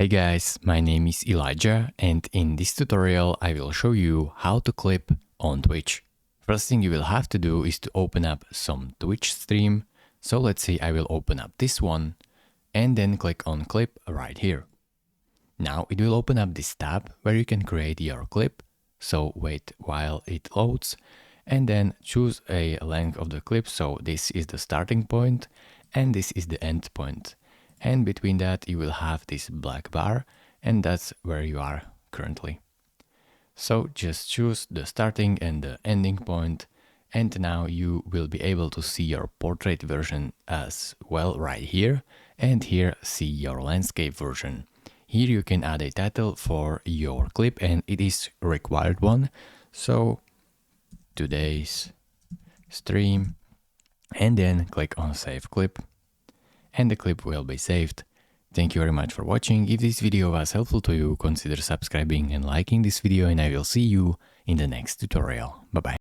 Hey guys, my name is Elijah and in this tutorial I will show you how to clip on Twitch. First thing you will have to do is to open up some Twitch stream. So let's say I will open up this one and then click on clip right here. Now it will open up this tab where you can create your clip. So wait while it loads and then choose a length of the clip. So this is the starting point and this is the end point. And between that you will have this black bar and that's where you are currently. So just choose the starting and the ending point and now you will be able to see your portrait version as well right here, and here see your landscape version. Here you can add a title for your clip and it is a required one. So today's stream and then click on save clip and the clip will be saved. Thank you very much for watching. If this video was helpful to you, consider subscribing and liking this video and I will see you in the next tutorial. Bye bye.